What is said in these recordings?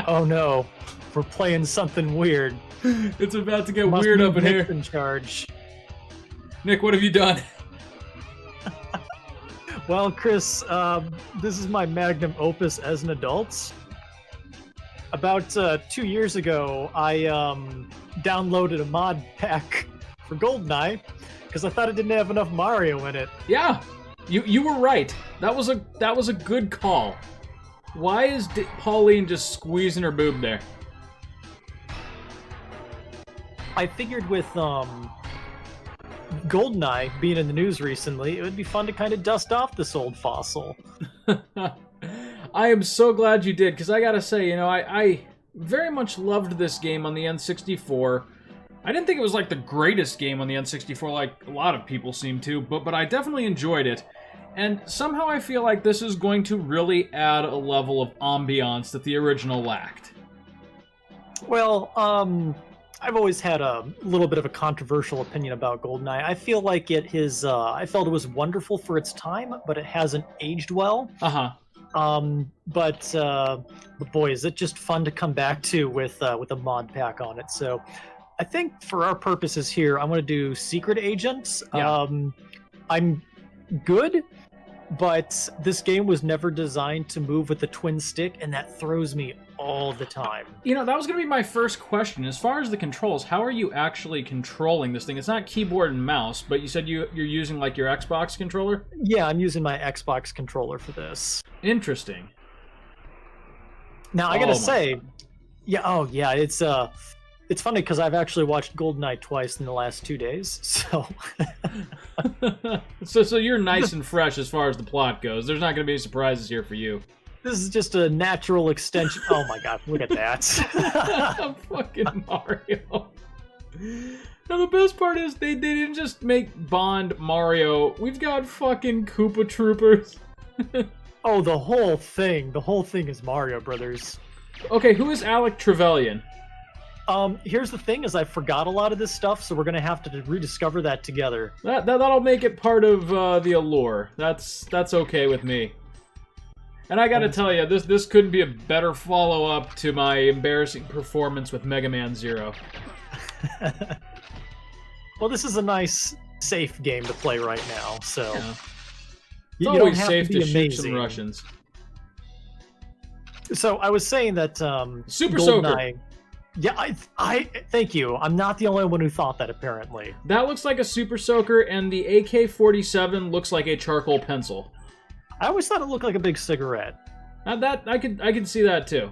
Oh no, we're playing something weird. It's about to get Must weird be up in Nick's here. in charge. Nick, what have you done? Well, Chris, this is my magnum opus as an adult. About 2 years ago, I downloaded a mod pack for Goldeneye because I thought it didn't have enough Mario in it. Yeah, you were right. That was a good call. Why is Pauline just squeezing her boob there? I figured with Goldeneye being in the news recently, it would be fun to kind of dust off this old fossil. I am so glad you did, because I gotta say, you know, I very much loved this game on the N64. I didn't think it was like the greatest game on the N64 like a lot of people seem to, but I definitely enjoyed it. And somehow I feel like this is going to really add a level of ambiance that the original lacked. Well, I've always had a little bit of a controversial opinion about Goldeneye. I feel like I felt it was wonderful for its time, but it hasn't aged well. But boy, is it just fun to come back to with a mod pack on it. So I think for our purposes here, I'm going to do Secret Agents. Yeah. I'm good, but this game was never designed to move with the twin stick, and that throws me all the time. You know, that was going to be my first question. As far as the controls, how are you actually controlling this thing? It's not keyboard and mouse, but you said you're using like your Xbox controller? Yeah, I'm using my Xbox controller for this. Interesting. Now, I gotta say, it's funny because I've actually watched Goldeneye twice in the last 2 days, so... so you're nice and fresh as far as the plot goes. There's not going to be any surprises here for you. This is just a natural extension. Oh my god, look at that. Fucking Mario. Now the best part is they didn't just make Bond Mario. We've got fucking Koopa Troopers. Oh, the whole thing is Mario Brothers. Okay, who is Alec Trevelyan? Here's the thing: is I forgot a lot of this stuff, so we're gonna have to rediscover that together. That'll make it part of the allure. That's okay with me. And I gotta tell you, this couldn't be a better follow-up to my embarrassing performance with Mega Man Zero. Well, this is a nice, safe game to play right now, so... Yeah. It's You always don't have safe to be to shoot amazing. some Russians. So I was saying that Super Goldeneye... Soaker. Yeah, I thank you. I'm not the only one who thought that, apparently. That looks like a Super Soaker, and the AK-47 looks like a charcoal pencil. I always thought it looked like a big cigarette. That I could see that too.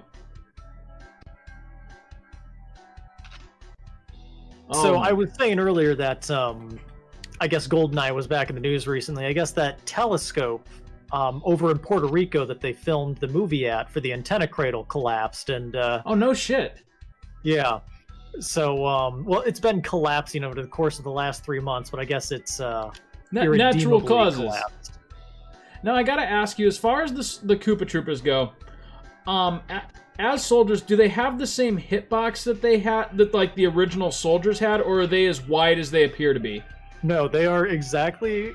So Oh. I was saying earlier that I guess Goldeneye was back in the news recently. I guess that telescope over in Puerto Rico that they filmed the movie at for the antenna cradle collapsed, and Oh no shit. yeah. So well, it's been collapsing over the course of the last 3 months, but I guess it's Natural irredeemably causes. collapsed. Now I gotta ask you, as far as the Koopa Troopers go, as soldiers, do they have the same hitbox that they had, that like the original soldiers had, or are they as wide as they appear to be? No, they are exactly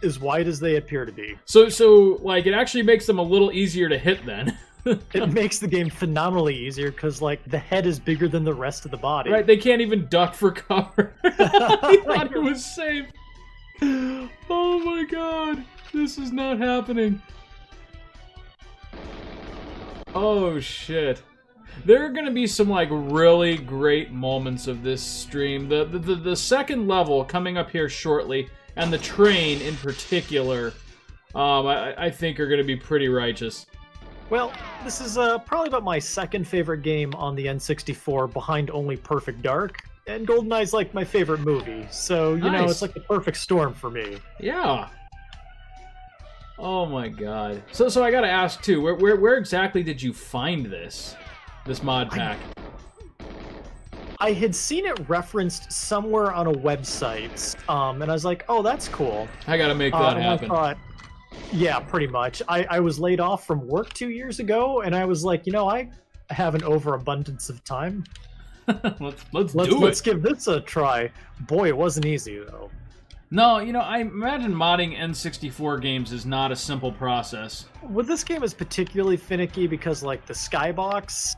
as wide as they appear to be. So like it actually makes them a little easier to hit then. It makes the game phenomenally easier because like the head is bigger than the rest of the body. Right? They can't even duck for cover. I thought it was safe. Oh my god, this is not happening. Oh shit. There are gonna be some like really great moments of this stream. The second level coming up here shortly, and the train in particular, I think are gonna be pretty righteous. Well, this is probably about my second favorite game on the N64, behind only Perfect Dark. And GoldenEye's like my favorite movie, so you know Nice. it's like the perfect storm for me. Yeah. Oh my god. So I gotta ask too, where exactly did you find this mod pack? I had seen it referenced somewhere on a website, and I was like, oh, that's cool. I gotta make that And happen. I thought, yeah, pretty much. I was laid off from work 2 years ago, and I was like, you know, I have an overabundance of time. let's do it. Let's give this a try. Boy, it wasn't easy though. No, I imagine modding N64 games is not a simple process. Well, this game is particularly finicky because, like, the skybox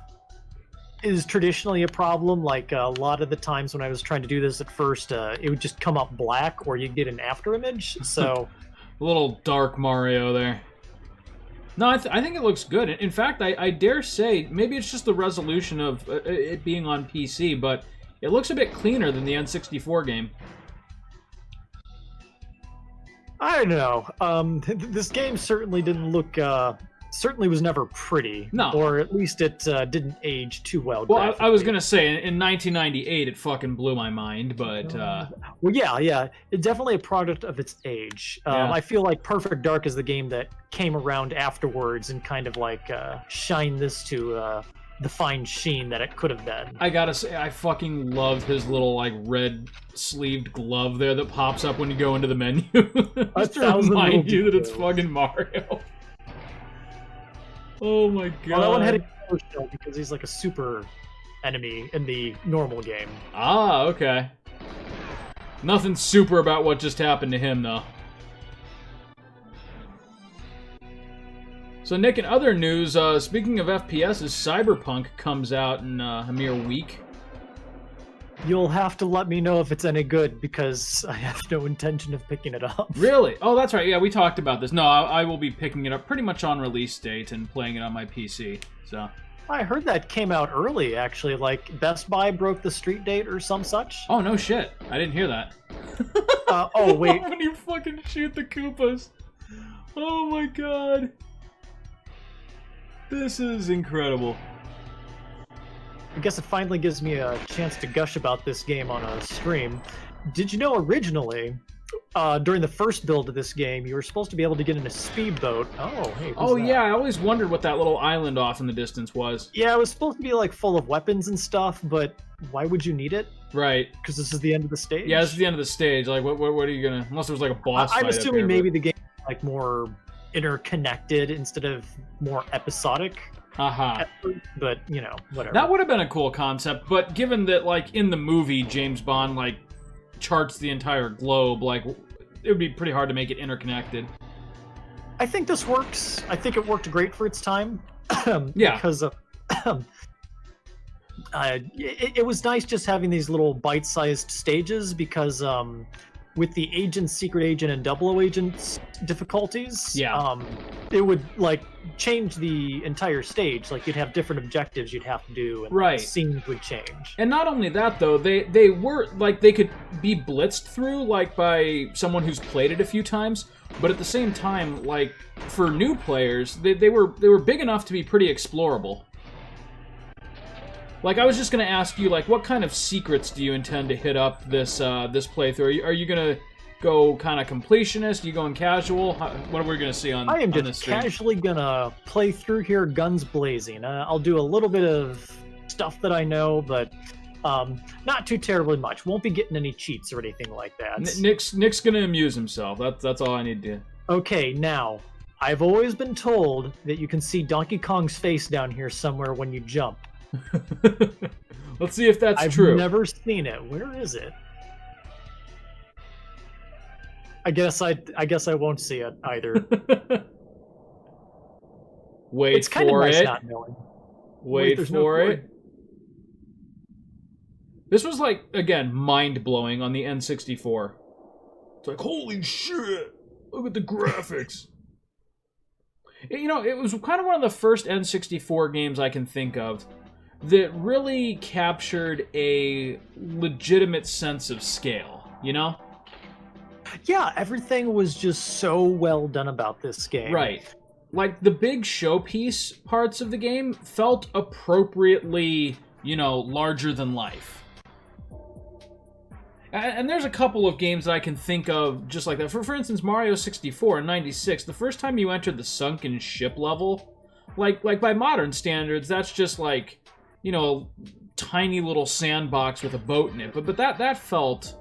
is traditionally a problem. Like, a lot of the times when I was trying to do this at first, it would just come up black, or you'd get an after image. So, a little dark Mario there. No, I think it looks good. In fact, I dare say maybe it's just the resolution of it being on PC, but it looks a bit cleaner than the N64 game. I don't know. This game certainly didn't look. Certainly was never pretty. No. Or at least it didn't age too well. Well, I was gonna say in 1998 it fucking blew my mind, but. Well, yeah, it's definitely a product of its age. Yeah. I feel like Perfect Dark is the game that came around afterwards and kind of like shined this to the fine sheen that it could have been. I gotta say, I fucking love his little, like, red-sleeved glove there that pops up when you go into the menu. Just to remind you that it's fucking Mario. Oh my god. Well, that one had a yellow shell because he's like a super enemy in the normal game. Ah, okay. Nothing super about what just happened to him, though. So, Nick, in other news, speaking of FPSs, Cyberpunk comes out in a mere week. You'll have to let me know if it's any good, because I have no intention of picking it up. Really? Oh, that's right. Yeah, we talked about this. No, I will be picking it up pretty much on release date and playing it on my PC. So. I heard that came out early, actually. Like, Best Buy broke the street date or some such. Oh, no shit. I didn't hear that. Oh, wait. When you fucking shoot the Koopas. Oh, my God. This is incredible. I guess it finally gives me a chance to gush about this game on a stream. Did you know originally, during the first build of this game, you were supposed to be able to get in a speedboat? Oh, hey. Oh, yeah, I always wondered what that little island off in the distance was. Yeah, it was supposed to be, like, full of weapons and stuff, but why would you need it? Right. Because this is the end of the stage? Yeah, this is the end of the stage. Like, what are you gonna... Unless there was, like, a boss fight I'm assuming up here, maybe the game is, like, more interconnected instead of more episodic. Haha. But, whatever. That would have been a cool concept, but given that, like, in the movie, James Bond, like, charts the entire globe, like, it would be pretty hard to make it interconnected. I think this works. I think it worked great for its time. Yeah. Because it was nice just having these little bite-sized stages, because with the agent, secret agent, and 00 agents difficulties, yeah, it would, like, change the entire stage. Like, you'd have different objectives you'd have to do, and right. scenes would change. And not only that, though, they were, like, they could be blitzed through, like, by someone who's played it a few times, but at the same time, like, for new players, they were big enough to be pretty explorable. Like, I was just going to ask you, like, what kind of secrets do you intend to hit up this this playthrough? Are you going to go kind of completionist? Are you going casual? What are we going to see on I am on just this stream? casually going to play through here guns blazing. I'll do a little bit of stuff that I know, but not too terribly much. Won't be getting any cheats or anything like that. Nick's going to amuse himself. That's all I need to do. Okay, now, I've always been told that you can see Donkey Kong's face down here somewhere when you jump. Let's see if that's I've true. I've never seen it. Where is it? I guess I won't see it either. Wait it's kind for of nice it. Not knowing. Wait there's for no it. This was, like, again, mind-blowing on the N64. It's like, holy shit! Look at the graphics! It was kind of one of the first N64 games I can think of that really captured a legitimate sense of scale, you know? Yeah, everything was just so well done about this game. Right. Like, the big showpiece parts of the game felt appropriately, larger than life. And there's a couple of games that I can think of just like that. For instance, Mario 64 in 96, the first time you entered the sunken ship level, like by modern standards, that's just like, a tiny little sandbox with a boat in it. But that felt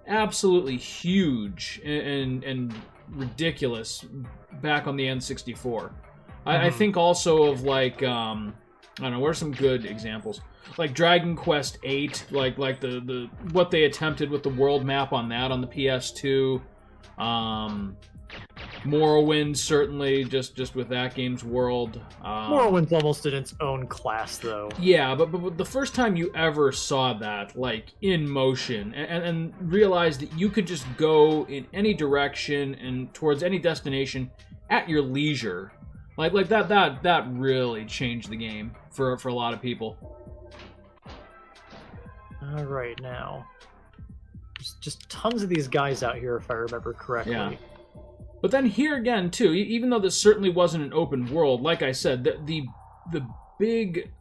absolutely huge and ridiculous back on the N64. I think also of, like, I don't know, what are some good examples? Like Dragon Quest VIII, like the what they attempted with the world map on that on the PS2. Morrowind, certainly, just with that game's world. Morrowind's almost in its own class, though. Yeah, but the first time you ever saw that, like, in motion, and realized that you could just go in any direction and towards any destination at your leisure, like that really changed the game for a lot of people. All right, now. There's just tons of these guys out here, if I remember correctly. Yeah. But then here again, too, even though this certainly wasn't an open world, like I said, the big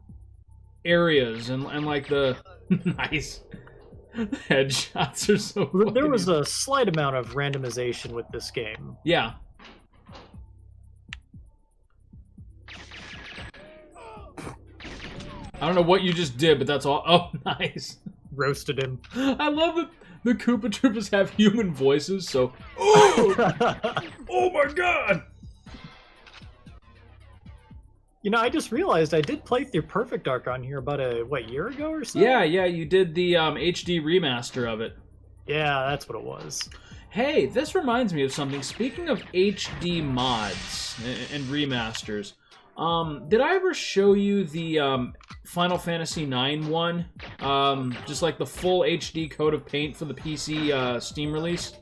areas and like the nice headshots are so funny. There was a slight amount of randomization with this game. Yeah. I don't know what you just did, but that's all. Oh, nice. Roasted him. I love that the Koopa Troopas have human voices, so... Oh! Oh my god! You know, I just realized I did play through Perfect Dark on here about a year ago or so? Yeah, you did the HD remaster of it. Yeah, that's what it was. Hey, this reminds me of something. Speaking of HD mods and remasters, did I ever show you the Final Fantasy IX one? Just like the full HD coat of paint for the PC Steam release?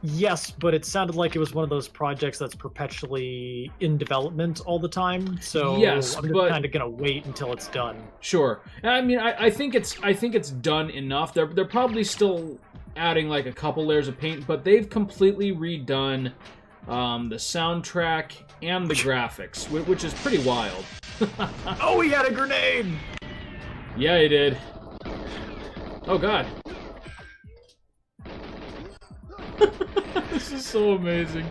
Yes, but it sounded like it was one of those projects that's perpetually in development all the time. So yes, I'm just kind of gonna wait until it's done. Sure. I mean, I think it's done enough. They're probably still adding like a couple layers of paint, but they've completely redone the soundtrack and the graphics, which is pretty wild. Oh, he had a grenade! Yeah, he did. Oh god. This is so amazing.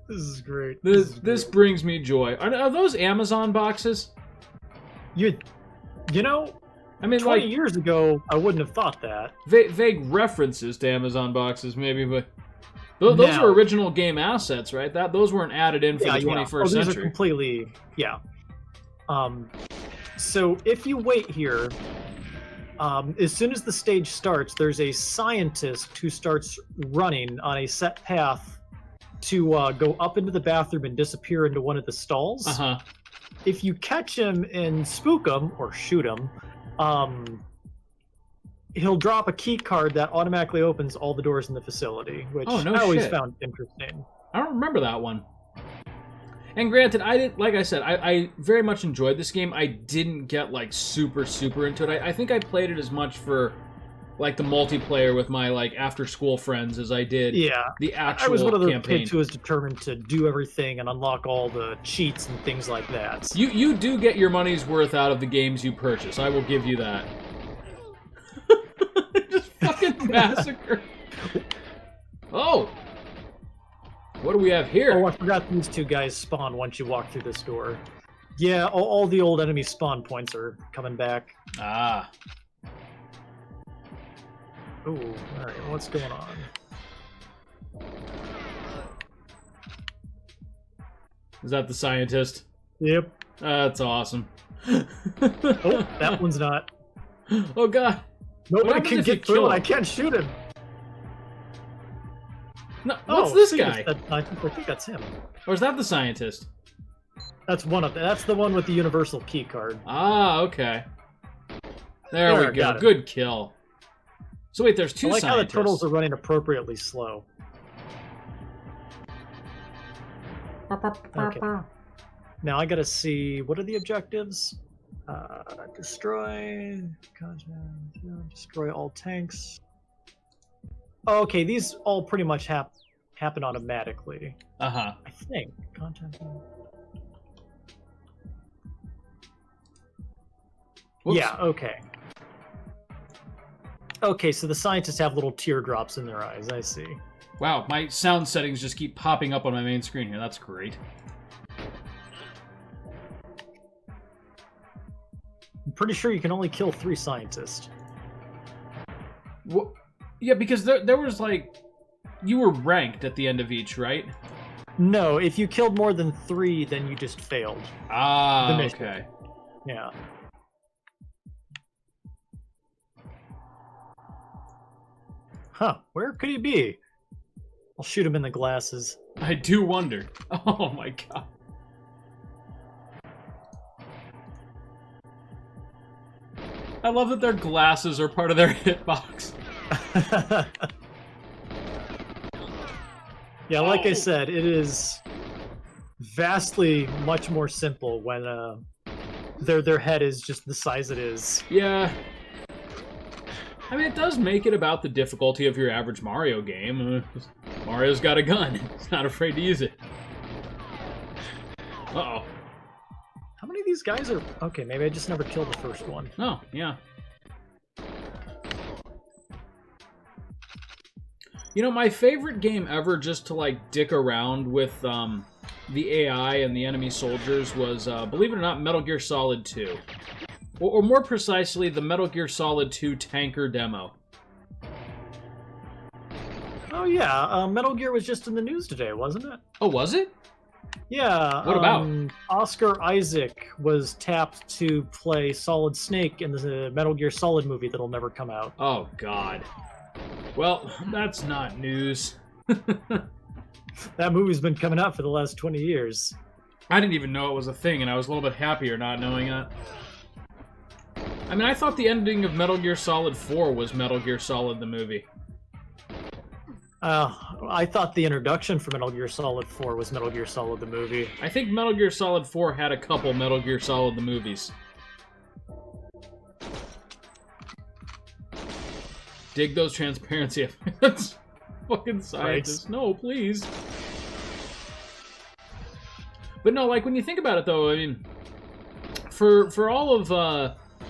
This is great. This brings me joy. Are those Amazon boxes? You know, I mean, 20 like, years ago, I wouldn't have thought that. Vague references to Amazon boxes, maybe, but those Now, were original game assets, right? Those weren't added in for the 21st these century. are completely, yeah. So if you wait here, as soon as the stage starts, there's a scientist who starts running on a set path to go up into the bathroom and disappear into one of the stalls. Uh-huh. If you catch him and spook him, or shoot him, he'll drop a key card that automatically opens all the doors in the facility, which Oh, no I always shit. found interesting. I don't remember that one. And granted, like I said, I very much enjoyed this game. I didn't get, like, super into it. I think I played it as much for, like, the multiplayer with my, like, after-school friends as I did the actual I was one of those campaign. kids who was determined to do everything and unlock all the cheats and things like that. You do get your money's worth out of the games you purchase. I will give you that. Just fucking massacre. Oh! What do we have here? Oh, I forgot these two guys spawn once you walk through this door. Yeah, all the old enemy spawn points are coming back. Ah. Ooh, alright, what's going on? Is that the scientist? Yep. That's awesome. Oh, that one's not. Oh god. What Nobody happens can if you get through kill it. him? I can't shoot him. No, what's this see, guy? I think that's him. Or is that the scientist? That's one of them. That's the one with the universal key card. Ah, okay. There we go. got it. Good kill. So wait, there's two I like how the scientists. turtles are running appropriately slow. Okay. Now I gotta see, what are the objectives? Destroy destroy all tanks. Oh, okay, these all pretty much happen automatically. Uh-huh. I think. Content. Whoops. Yeah, okay. Okay, so the scientists have little teardrops in their eyes, I see. Wow, my sound settings just keep popping up on my main screen here. That's great. I'm pretty sure you can only kill 3 scientists. What? Yeah, because there was like... You were ranked at the end of each, right? No, if you killed more than 3, then you just failed. Ah, The mission. okay. Yeah. Huh, where could he be? I'll shoot him in the glasses. I do wonder. Oh my god. I love that their glasses are part of their hitbox. Yeah, like I said, it is vastly much more simple when their head is just the size it is. Yeah. I mean, it does make it about the difficulty of your average Mario game. Mario's got a gun. He's not afraid to use it. Uh-oh. How many of these guys are... Okay, maybe I just never killed the first one. Oh, yeah. You know, my favorite game ever just to, like, dick around with the AI and the enemy soldiers was, believe it or not, Metal Gear Solid 2. Or more precisely, the Metal Gear Solid 2 tanker demo. Oh yeah, Metal Gear was just in the news today, wasn't it? Oh, was it? Yeah. What about? Oscar Isaac was tapped to play Solid Snake in the Metal Gear Solid movie that'll never come out. Oh, God. Well, that's not news. That movie's been coming out for the last 20 years. I didn't even know it was a thing, and I was a little bit happier not knowing it. I mean, I thought the ending of Metal Gear Solid 4 was Metal Gear Solid the movie. I thought the introduction for Metal Gear Solid 4 was Metal Gear Solid the movie. I think Metal Gear Solid 4 had a couple Metal Gear Solid the movies. Dig those transparency effects. Fucking scientists. Right. No, please. But no, like, when you think about it, though, I mean, for all of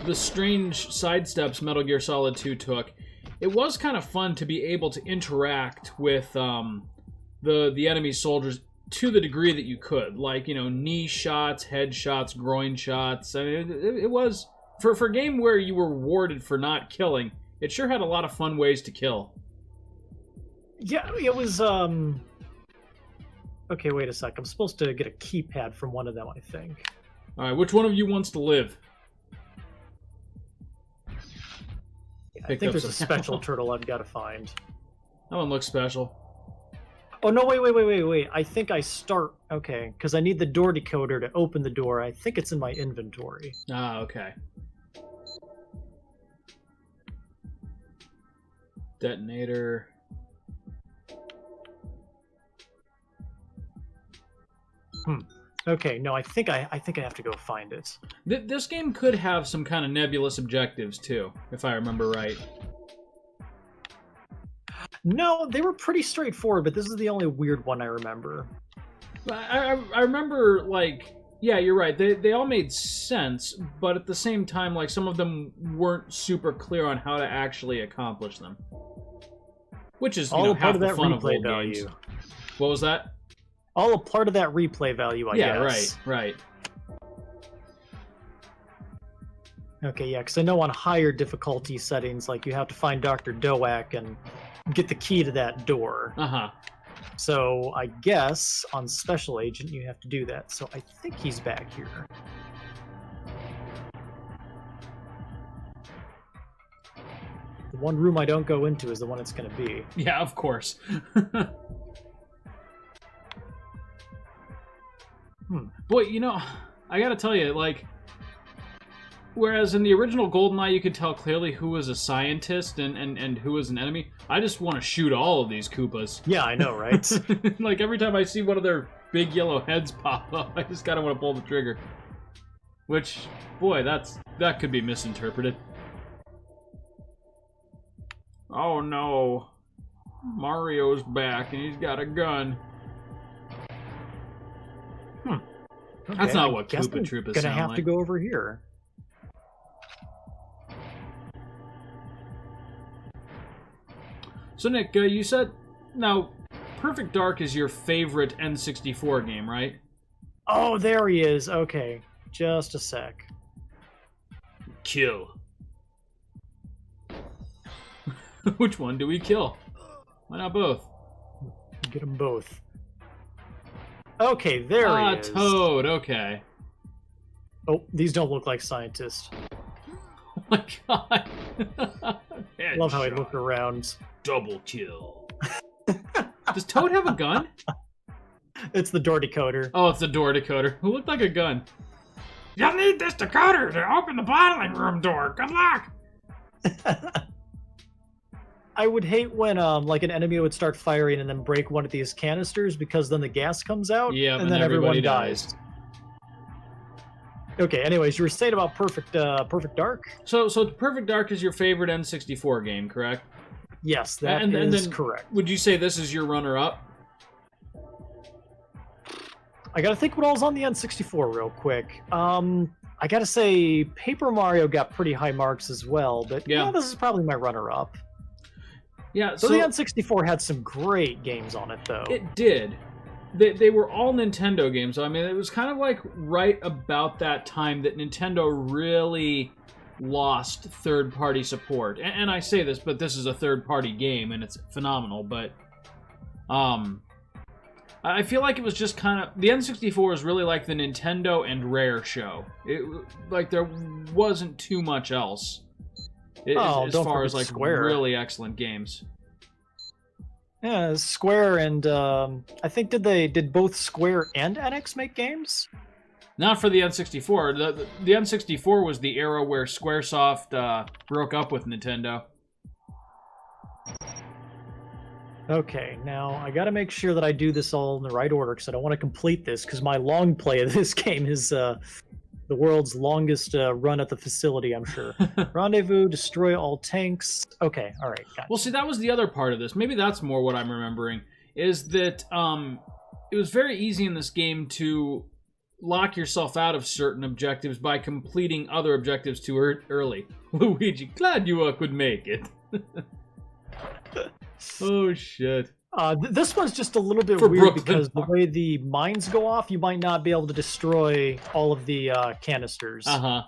the strange sidesteps Metal Gear Solid 2 took, it was kind of fun to be able to interact with the enemy soldiers to the degree that you could. Like, you know, knee shots, head shots, groin shots. I mean, it was... For a game where you were rewarded for not killing, it sure had a lot of fun ways to kill. Yeah, it was, Okay, wait a sec. I'm supposed to get a keypad from one of them, I think. Alright, which one of you wants to live? Yeah, I think there's a special turtle I've got to find. That one looks special. Oh, no, wait. I think I start... Okay, because I need the door decoder to open the door. I think it's in my inventory. Ah, okay. Detonator. Okay, no, I think I have to go find it. This game could have some kind of nebulous objectives, too, if I remember right. No, they were pretty straightforward, but this is the only weird one I remember. I remember, like... Yeah, you're right. They all made sense, but at the same time, like, some of them weren't super clear on how to actually accomplish them. Which is, you know, half the fun of old games. What was that? All a part of that replay value, I guess. Yeah, right. Okay, yeah, because I know on higher difficulty settings, like, you have to find Dr. Doak and get the key to that door. Uh-huh. So I guess on Special Agent you have to do that. So I think he's back here. The one room I don't go into is the one it's going to be. Yeah, of course. Boy, you know, I gotta tell you, like, whereas in the original GoldenEye you could tell clearly who was a scientist and who was an enemy, I just want to shoot all of these Koopas. Yeah, I know, right? Like, every time I see one of their big yellow heads pop up, I just kind of want to pull the trigger. Which, boy, that could be misinterpreted. Oh no. Mario's back and he's got a gun. Okay, that's not what Koopa Troopas sound like. Gonna have to go over here. So Nick, you said now Perfect Dark is your favorite N64 game, right? Oh, there he is. Okay, just a sec. Kill. Which one do we kill? Why not both? Get them both. Okay, there he is. Toad, okay. Oh, these don't look like scientists. Oh my god. Love how he looked around. Double kill. Does Toad have a gun? It's the door decoder. Oh, it's the door decoder. Who looked like a gun? You'll need this decoder to open the bottling room door. Good luck. I would hate when like an enemy would start firing and then break one of these canisters, because then the gas comes out, Yeah, and then everyone dies. Okay, anyways, you were saying about Perfect Dark? So Perfect Dark is your favorite N64 game, correct? Yes, that is correct. Would you say this is your runner-up? I gotta think what all's on the N64 real quick. I gotta say Paper Mario got pretty high marks as well, but yeah, this is probably my runner-up. Yeah, so the N64 had some great games on it, though. It did. They were all Nintendo games. I mean, it was kind of like right about that time that Nintendo really lost third-party support. And I say this, but this is a third-party game, and it's phenomenal. But I feel like it was just kind of... The N64 was really like the Nintendo and Rare show. Like, there wasn't too much else as far as, like, Square. really excellent games. Yeah, Square and I think did both Square and NX make games? Not for the N64. The N64 was the era where Squaresoft broke up with Nintendo. Okay, now I gotta make sure that I do this all in the right order, because I don't want to complete this, because my long play of this game is the world's longest run at the facility, I'm sure. Rendezvous, destroy all tanks. Okay, all right. Gotcha. Well, see, that was the other part of this. Maybe that's more what I'm remembering, is that it was very easy in this game to lock yourself out of certain objectives by completing other objectives too early. Luigi, glad you could make it. Oh, shit. This one's just a little bit weird Brooklyn because the way the mines go off, you might not be able to destroy all of the canisters. Uh-huh.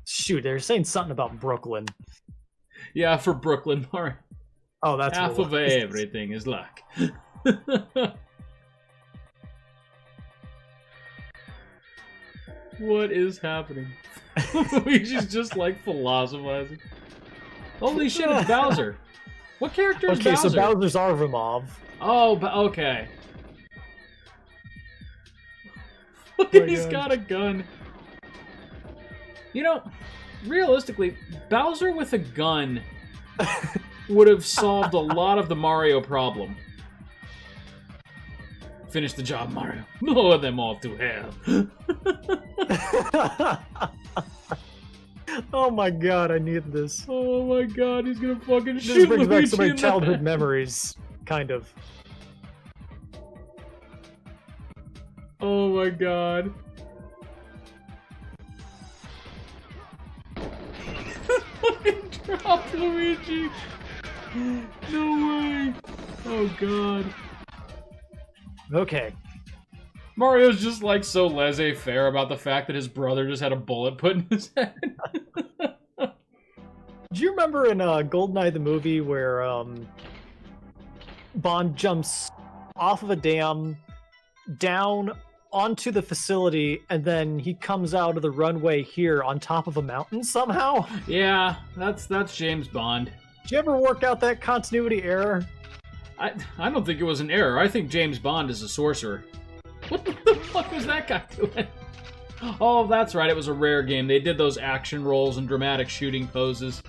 Shoot, they're saying something about Brooklyn. Yeah, for Brooklyn. Oh, that's half of everything is luck. What is happening? Luigi's just like philosophizing. Holy shit, it's Bowser. What character is Bowser? Okay, so Bowser's Arvimov. Oh, okay. Look, he's got a gun. You know, realistically, Bowser with a gun would have solved a lot of the Mario problem. Finish the job, Mario. Lower them all to hell. Oh my god, I need this. Oh my god, he's gonna fucking shoot This brings Luigi back some of my childhood memories, kind of. Oh my god. Fucking drop Luigi. No way. Oh god. Okay. Mario's just like so laissez-faire about the fact that his brother just had a bullet put in his head. Do you remember in Goldeneye the movie where Bond jumps off of a dam down onto the facility, and then he comes out of the runway here on top of a mountain somehow? Yeah, that's James Bond. Did you ever work out that continuity error? I don't think it was an error. I think James Bond is a sorcerer. What the fuck was that guy doing? Oh, that's right. It was a Rare game. They did those action rolls and dramatic shooting poses.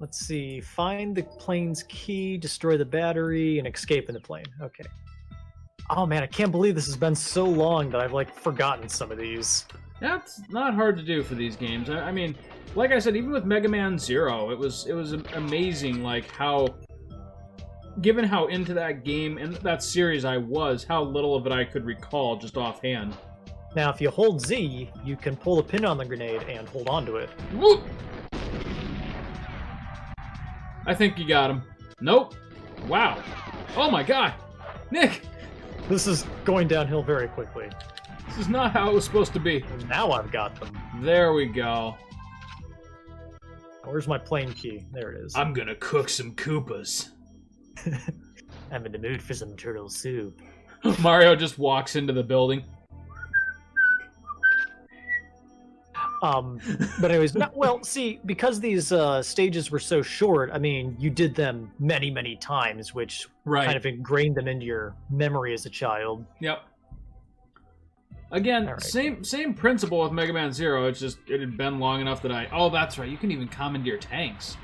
Let's see. Find the plane's key, destroy the battery, and escape in the plane. Okay. Oh man, I can't believe this has been so long that I've like forgotten some of these. That's not hard to do for these games. I mean, like I said, even with Mega Man Zero, it was amazing, like how, given how into that game and that series I was, how little of it I could recall just offhand. Now, if you hold Z, you can pull the pin on the grenade and hold on to it. Whoop! I think you got him. Nope. Wow. Oh my god. Nick! This is going downhill very quickly. This is not how it was supposed to be. Now I've got them. There we go. Where's my plane key? There it is. I'm gonna cook some Koopas. I'm in the mood for some turtle soup. Mario just walks into the building. But anyways, see, because these stages were so short, I mean, you did them many, many times, which kind of ingrained them into your memory as a child. Yep. Again, right. same principle with Mega Man Zero. It's just it had been long enough that I. Oh, that's right. You can even commandeer tanks.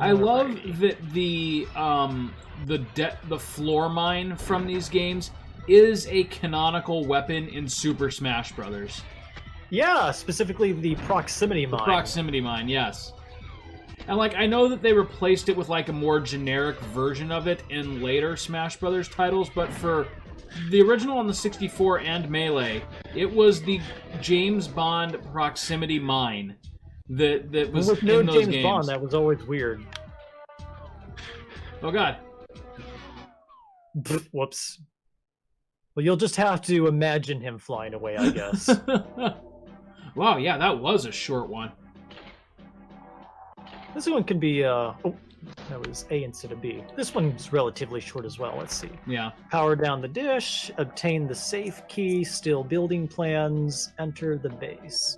I love that the floor mine from these games is a canonical weapon in Super Smash Brothers. Yeah, specifically the proximity mine. The proximity mine, yes. And like I know that they replaced it with like a more generic version of it in later Smash Brothers titles, but for the original on the 64 and Melee, it was the James Bond proximity mine that was with in no those James games. Bond, that was always weird. Oh god. Whoops. Well, you'll just have to imagine him flying away, I guess. Wow, yeah, that was a short one. This one can be, oh, that was A instead of B. This one's relatively short as well, let's see. Yeah. Power down the dish, obtain the safe key, steal building plans, enter the base.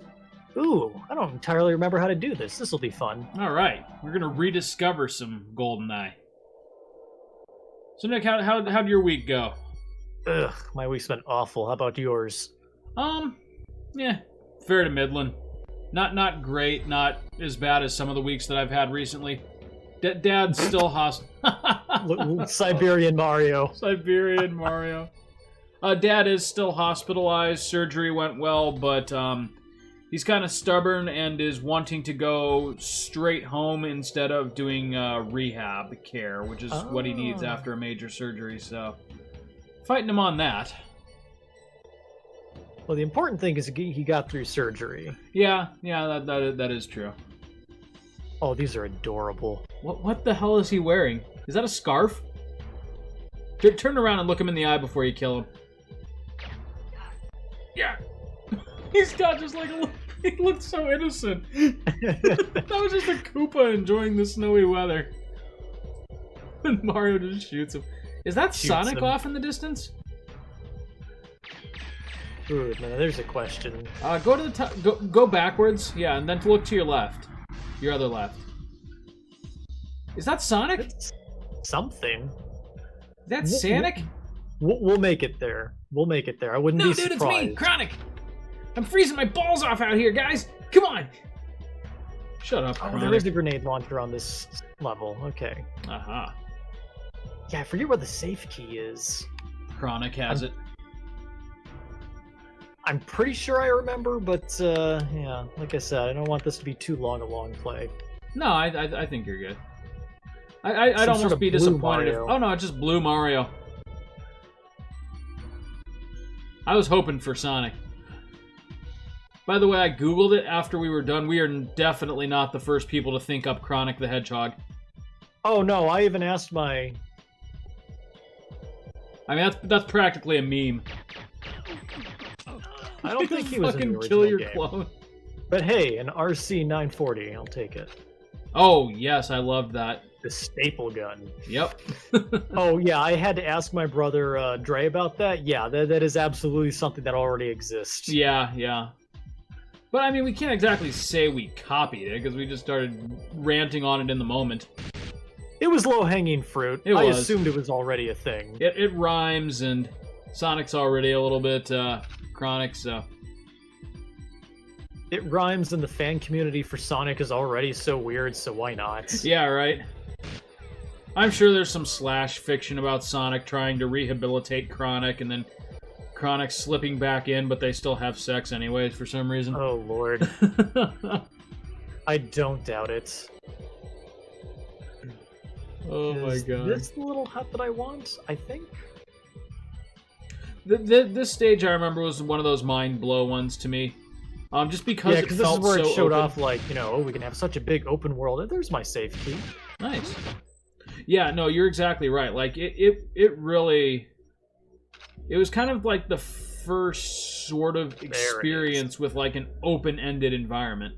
Ooh, I don't entirely remember how to do this. This'll be fun. Alright, we're gonna rediscover some Goldeneye. So Nick, how'd your week go? Ugh, my week's been awful. How about yours? Yeah, fair to middling. Not great, not as bad as some of the weeks that I've had recently. Dad's still Siberian Mario. Siberian Mario. Dad is still hospitalized. Surgery went well, but he's kind of stubborn and is wanting to go straight home instead of doing rehab care, which is what he needs after a major surgery. So, fighting him on that. Well, the important thing is he got through surgery. Yeah, that is true. Oh, these are adorable. What the hell is he wearing? Is that a scarf? Turn around and look him in the eye before you kill him. Yeah. He's got just like a... He looked so innocent. That was just a Koopa enjoying the snowy weather. And Mario just shoots him. Is that Sonic off in the distance? Ooh, no, there's a question. Go to the top. Go backwards. Yeah, and then to look to your left. Your other left. Is that Sonic? It's something. That's Sonic? We'll make it there. We'll make it there. I wouldn't be surprised. No, dude, it's me, Chronic. I'm freezing my balls off out here, guys. Come on. Shut up, Chronic. Oh, there is a grenade launcher on this level. Okay. Uh-huh. Yeah, I forget where the safe key is. Chronic has it. I'm pretty sure I remember, but yeah, like I said, I don't want this to be too long a long play. No, I think you're good. I'd almost be disappointed if... Oh no, it's just Blue Mario. I was hoping for Sonic. By the way, I googled it after we were done. We are definitely not the first people to think up Chronic the Hedgehog. Oh no, I even asked my... I mean, that's practically a meme. I don't think he was in the original kill your game. clone. But hey, an RC 940, I'll take it. Oh, yes, I loved that. The staple gun. Yep. Oh, yeah, I had to ask my brother Dre about that. Yeah, that is absolutely something that already exists. Yeah. But, I mean, we can't exactly say we copied it, because we just started ranting on it in the moment. It was low-hanging fruit. I assumed it was already a thing. It rhymes, and Sonic's already a little bit Chronic, so... It rhymes, and the fan community for Sonic is already so weird, so why not? Yeah, right? I'm sure there's some slash fiction about Sonic trying to rehabilitate Chronic, and then Chronic slipping back in, but they still have sex anyways for some reason. Oh, Lord. I don't doubt it. Oh my god. Is this the little hut that I want, I think? This stage, I remember, was one of those mind-blow ones to me. Just because it felt so this is where it showed open. off, like, you know, oh, we can have such a big open world. There's my safe key. Nice. Yeah, no, you're exactly right. Like, it really... It was kind of like the first sort of experience with, like, an open-ended environment.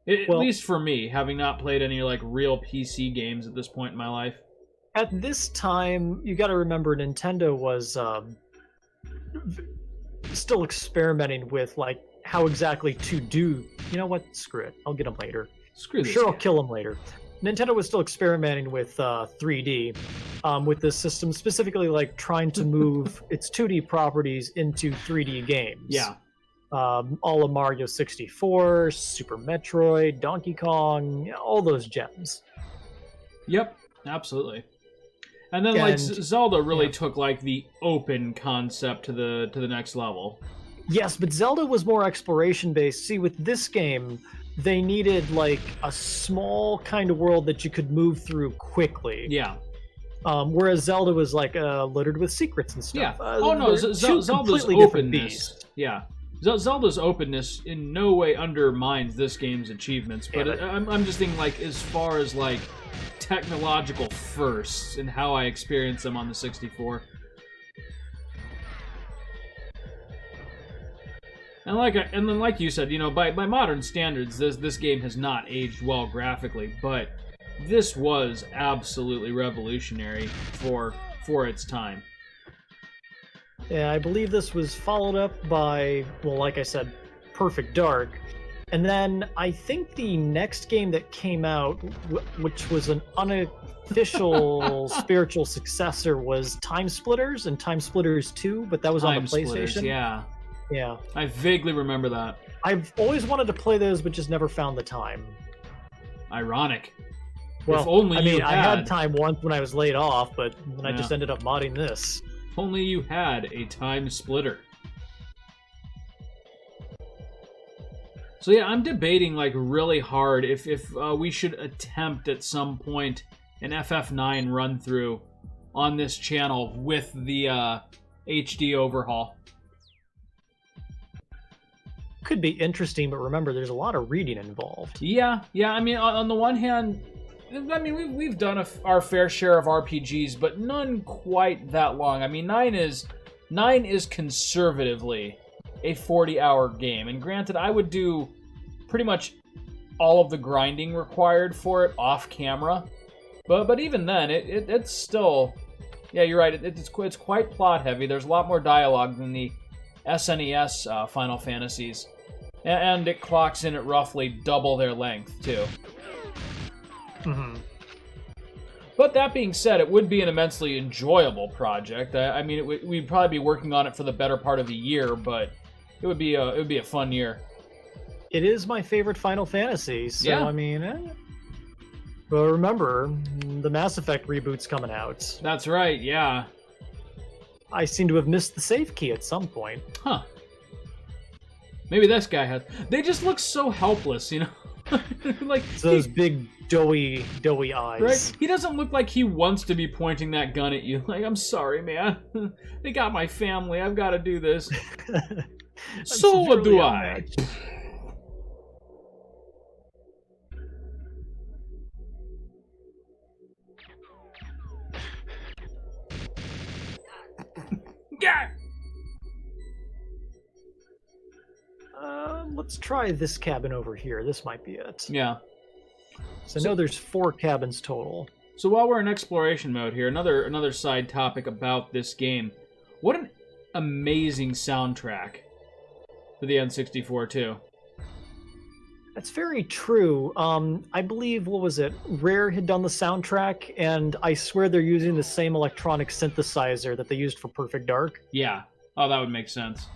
At least for me, having not played any like real PC games at this point in my life. At this time, you got to remember Nintendo was still experimenting with like how exactly to do. You know what? Screw it. I'll get them later. Screw this. Sure, guy. I'll kill them later. Nintendo was still experimenting with 3D, with this system, specifically like trying to move its 2D properties into 3D games. Yeah. All of Mario 64, Super Metroid, Donkey Kong, all those gems. Yep, absolutely. And then like Zelda really took like the open concept to the next level. Yes, but Zelda was more exploration based. See, with this game, they needed like a small kind of world that you could move through quickly. Yeah. Whereas Zelda was like littered with secrets and stuff. Yeah. Oh no, Zelda's openness. Yeah. Zelda's openness in no way undermines this game's achievements, but I'm just thinking like as far as like technological firsts and how I experienced them on the 64. And then like you said, you know, by modern standards, this game has not aged well graphically, but this was absolutely revolutionary for its time. Yeah, I believe this was followed up by, well, like I said, Perfect Dark. And then I think the next game that came out, which was an unofficial spiritual successor, was Time Splitters and Time Splitters 2, but that was on the PlayStation. Yeah. Yeah. I vaguely remember that. I've always wanted to play those, but just never found the time. Ironic. Well, if only I had time once when I was laid off, but then I just ended up modding this. If only you had a Time Splitter. So yeah, I'm debating like really hard if we should attempt at some point an FF9 run through on this channel with the HD overhaul. Could be interesting, but remember, there's a lot of reading involved. Yeah. I mean, on the one hand, I mean we've done our fair share of RPGs, but none quite that long. I mean, 9 is conservatively a 40-hour game, and granted, I would do pretty much all of the grinding required for it off camera, but even then, it's still, yeah, you're right. It's quite plot heavy. There's a lot more dialogue than the SNES Final Fantasies, and it clocks in at roughly double their length too. Mm-hmm. But that being said, it would be an immensely enjoyable project. I mean, we'd probably be working on it for the better part of the year, but it would be a fun year. It is my favorite Final Fantasy, so yeah. I mean, but remember, the Mass Effect reboot's coming out. That's right, yeah. I seem to have missed the save key at some point. Huh. Maybe this guy has. They just look so helpless, you know? Like those big doughy eyes. Right? He doesn't look like he wants to be pointing that gun at you. Like, I'm sorry, man. They got my family. I've got to do this. So do I. Yeah. Let's try this cabin over here. This might be it. Yeah. So I know there's 4 cabins total. So while we're in exploration mode here, another side topic about this game. What an amazing soundtrack for the N64 too. That's very true. I believe, what was it? Rare had done the soundtrack, and I swear they're using the same electronic synthesizer that they used for Perfect Dark. Yeah. Oh, that would make sense.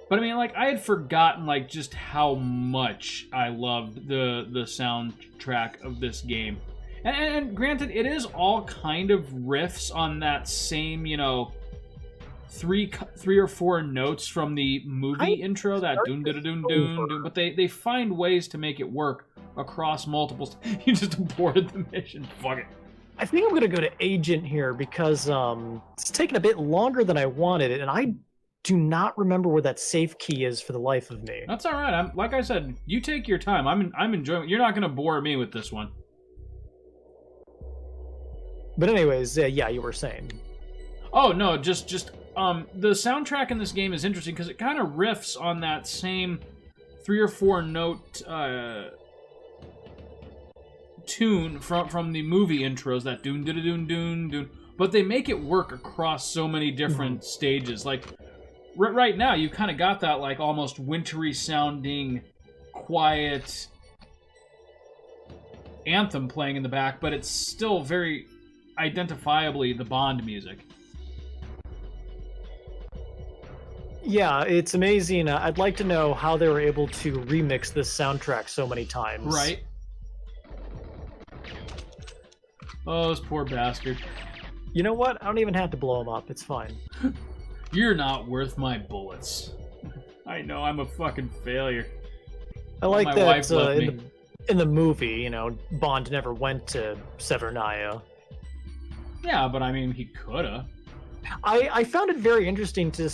But I mean, like, I had forgotten, like, just how much I loved the soundtrack of this game. And granted, it is all kind of riffs on that same, you know, three or four notes from the movie intro, that doon da doon doon doon. But they find ways to make it work across multiple. You just aborted the mission. Fuck it. I think I'm gonna go to Agent here because it's taken a bit longer than I wanted it, and I do not remember where that safe key is for the life of me. That's all right. Like I said, you take your time. I'm enjoying. You're not gonna bore me with this one. But anyways, yeah, you were saying. Oh no, just the soundtrack in this game is interesting because it kind of riffs on that same 3 or 4 note tune from the movie intros, that doon doon doon doon doon, but they make it work across so many different stages. Like right now, you kind of got that like almost wintry sounding, quiet anthem playing in the back, but it's still very identifiably the Bond music. Yeah, it's amazing. I'd like to know how they were able to remix this soundtrack so many times. Right. Oh, this poor bastard. You know what? I don't even have to blow him up. It's fine. You're not worth my bullets. I know, I'm a fucking failure. I like my that wife left me. in the movie, Bond never went to Severnaya. Yeah, but I mean, he coulda. I found it very interesting to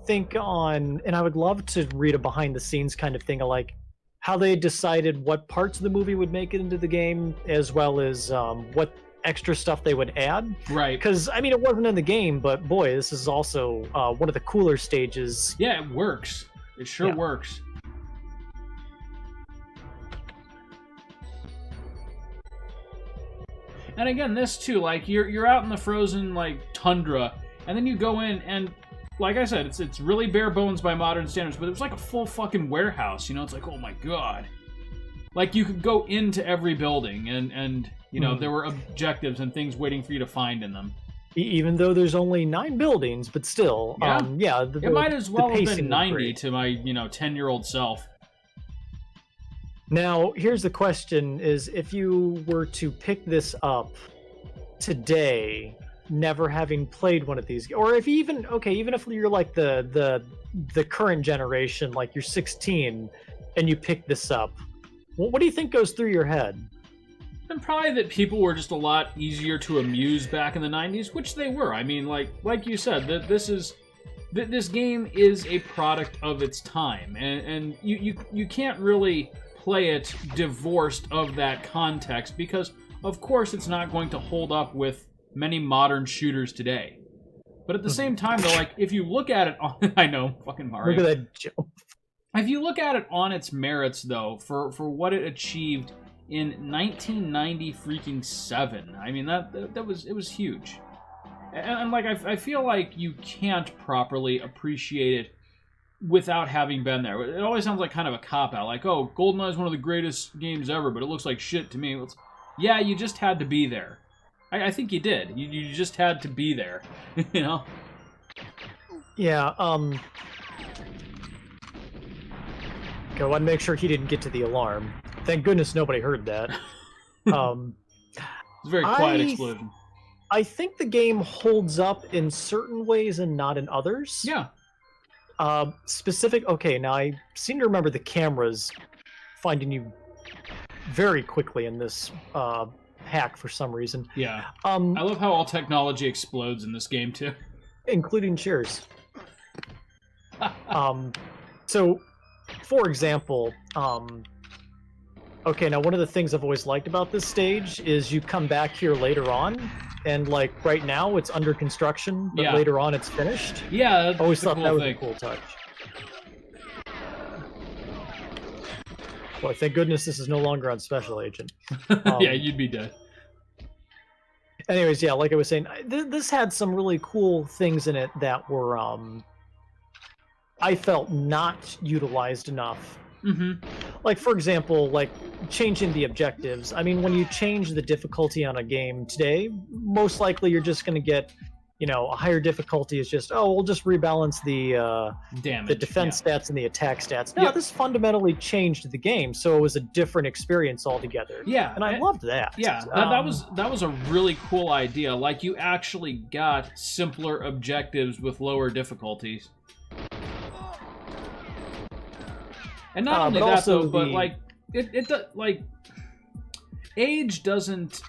think on, and I would love to read a behind the scenes kind of thing of like how they decided what parts of the movie would make it into the game, as well as what extra stuff they would add. Right. Because I mean, it wasn't in the game, but boy, this is also one of the cooler stages. Yeah, it works. It sure works. And again, this too, like you're out in the frozen like tundra, and then you go in and, like I said, it's really bare bones by modern standards, but it was like a full fucking warehouse. It's like, oh my god, like you could go into every building, and there were objectives and things waiting for you to find in them. Even though there's only 9 buildings, but still, it might as well have been 90 great. to my 10-year-old self. Now, here's the question: is if you were to pick this up today, never having played one of these, or if even if you're like the current generation, like you're 16, and you pick this up, what do you think goes through your head? And probably that people were just a lot easier to amuse back in the 90s, which they were. I mean, like you said, this game is a product of its time, and you can't really play it divorced of that context, because of course it's not going to hold up with many modern shooters today. But at the same time, though, like if you look at it on, I know, fucking Mario. Look at that jump. If you look at it on its merits, though, for what it achieved in 1990 freaking 7, I mean it was huge. And like I feel like you can't properly appreciate it without having been there. It always sounds like kind of a cop-out, like, oh, Goldeneye is one of the greatest games ever, but it looks like shit to me. Yeah, you just had to be there. I think you did. You just had to be there, Yeah, Okay, I want to make sure he didn't get to the alarm. Thank goodness nobody heard that. It's a very quiet explosion. I think the game holds up in certain ways and not in others. Yeah. Okay, now I seem to remember the cameras finding you very quickly in this hack for some reason. Yeah. I love how all technology explodes in this game too. Including chairs. So, for example, okay, now one of the things I've always liked about this stage is you come back here later on, and like right now it's under construction, but later on it's finished. Yeah, that's always thought cool that was thing. a cool touch. Boy, thank goodness this is no longer on Special Agent. Yeah, you'd be dead. Anyways, yeah, like I was saying, this had some really cool things in it that were, I felt not utilized enough. Mm-hmm. Like, for example, like changing the objectives. I mean, when you change the difficulty on a game today, most likely you're just going to get, a higher difficulty is just, we'll just rebalance the damage, the defense stats and the attack stats. No, this fundamentally changed the game, so it was a different experience altogether. Yeah, and I loved that. Yeah, that was a really cool idea. Like, you actually got simpler objectives with lower difficulties. And not only that, though, but like like age doesn't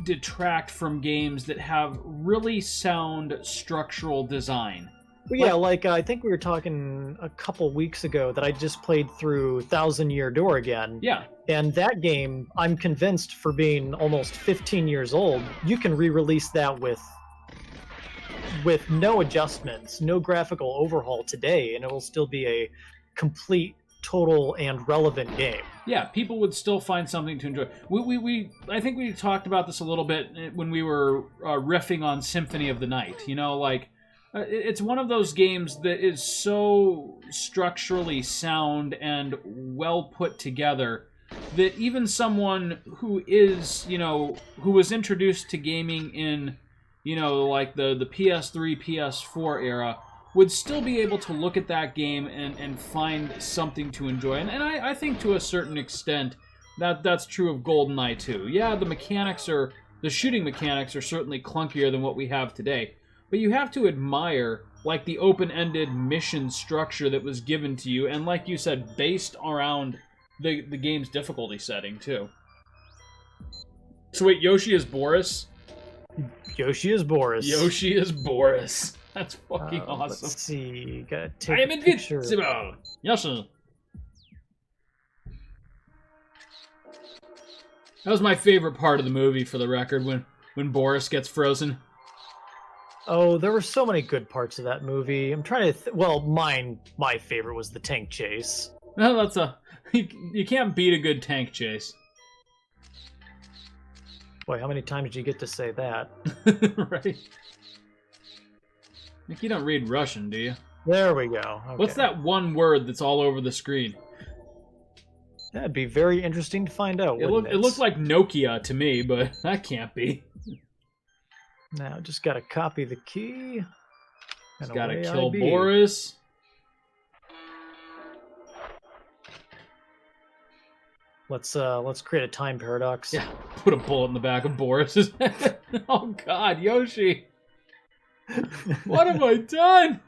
detract from games that have really sound structural design. Well, yeah, like I think we were talking a couple weeks ago that I just played through 1000 Year Door again. Yeah. And that game, I'm convinced, for being almost 15 years old, you can re-release that with no adjustments, no graphical overhaul today, and it will still be complete, total, and relevant game. Yeah, people would still find something to enjoy. I think we talked about this a little bit when we were riffing on Symphony of the Night. You know, like, it's one of those games that is so structurally sound and well put together that even someone who is, who was introduced to gaming in, like the PS3, PS4 era, would still be able to look at that game and find something to enjoy. And I think to a certain extent that's true of GoldenEye 2. Yeah, the shooting mechanics are certainly clunkier than what we have today, but you have to admire like the open-ended mission structure that was given to you, and like you said, based around the game's difficulty setting too. So wait, Yoshi is Boris? Yoshi is Boris. Yoshi is Boris. That's fucking awesome. Let's see. Gotta take I am a picture. invincible. Yoshi. That was my favorite part of the movie, for the record, when Boris gets frozen. Oh, there were so many good parts of that movie. I'm trying to. My favorite was the tank chase. No, that's you can't beat a good tank chase. Boy, how many times did you get to say that? Right. Like, you don't read Russian, do you? There we go. Okay. What's that one word that's all over the screen? That'd be very interesting to find out. It looked like Nokia to me, but that can't be. Now, just gotta copy the key. Just gotta kill Boris. Let's create a time paradox. Yeah, put a bullet in the back of Boris's head. Oh God, Yoshi! What have I done?